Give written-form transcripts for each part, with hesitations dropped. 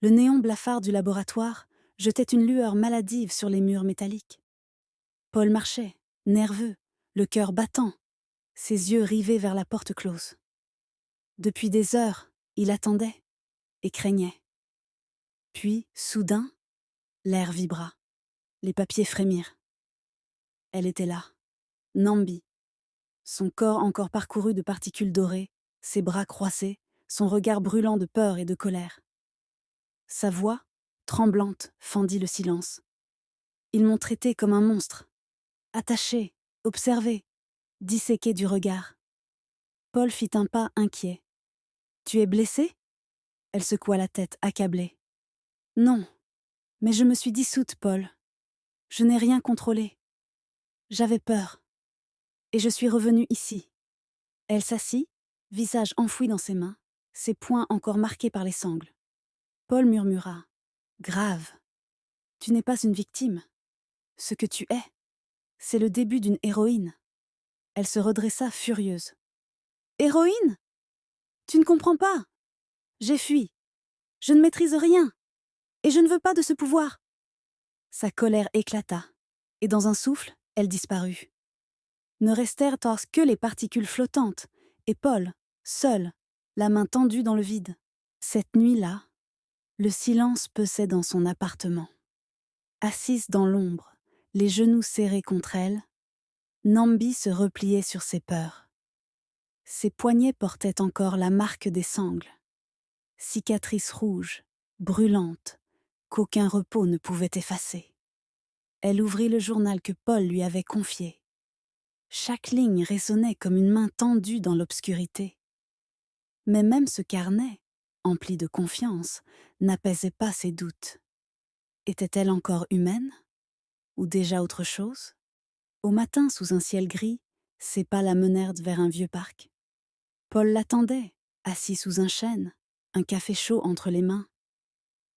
Le néon blafard du laboratoire jetait une lueur maladive sur les murs métalliques. Paul marchait, nerveux, le cœur battant, ses yeux rivés vers la porte close. Depuis des heures, il attendait et craignait. Puis, soudain, l'air vibra. Les papiers frémirent. Elle était là, Nambi, son corps encore parcouru de particules dorées, ses bras croisés, son regard brûlant de peur et de colère. Sa voix, tremblante, fendit le silence. Ils m'ont traité comme un monstre, attaché, observé, disséqué du regard. Paul fit un pas inquiet. « Tu es blessé ?» Elle secoua la tête, accablée. « Non, mais je me suis dissoute, Paul. Je n'ai rien contrôlé. J'avais peur. Et je suis revenue ici. » Elle s'assit, visage enfoui dans ses mains, ses poings encore marqués par les sangles. Paul murmura. « Grave. Tu n'es pas une victime. Ce que tu es, c'est le début d'une héroïne. » Elle se redressa furieuse. « Héroïne ? Tu ne comprends pas. J'ai fui. Je ne maîtrise rien. Et je ne veux pas de ce pouvoir. » Sa colère éclata, et dans un souffle, elle disparut. Ne restèrent que les particules flottantes, et Paul, seul, la main tendue dans le vide. Cette nuit-là, le silence pesait dans son appartement. Assise dans l'ombre, les genoux serrés contre elle, Nambi se repliait sur ses peurs. Ses poignets portaient encore la marque des sangles, cicatrice rouge, brûlante, qu'aucun repos ne pouvait effacer. Elle ouvrit le journal que Paul lui avait confié. Chaque ligne résonnait comme une main tendue dans l'obscurité. Mais même ce carnet, empli de confiance, n'apaisait pas ses doutes. Était-elle encore humaine? Ou déjà autre chose? Au matin, sous un ciel gris, ses pas la menèrent vers un vieux parc. Paul l'attendait, assis sous un chêne, un café chaud entre les mains.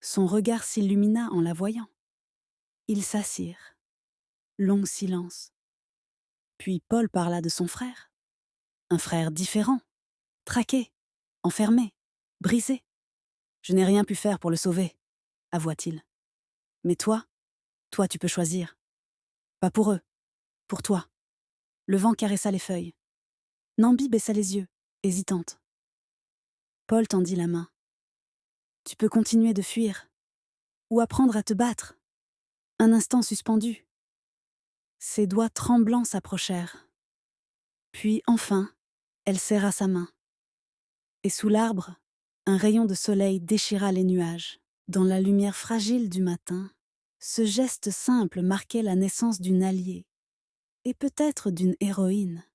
Son regard s'illumina en la voyant. Ils s'assirent. Long silence. Puis Paul parla de son frère. Un frère différent, traqué, enfermé, brisé. « Je n'ai rien pu faire pour le sauver, » avoua-t-il. « Mais toi tu peux choisir. Pas pour eux, pour toi. » Le vent caressa les feuilles. Nambi baissa les yeux, hésitante. Paul tendit la main. « Tu peux continuer de fuir, ou apprendre à te battre. » Un instant suspendu. Ses doigts tremblants s'approchèrent. Puis, enfin, elle serra sa main. Et sous l'arbre, un rayon de soleil déchira les nuages. Dans la lumière fragile du matin, ce geste simple marquait la naissance d'une alliée, et peut-être d'une héroïne.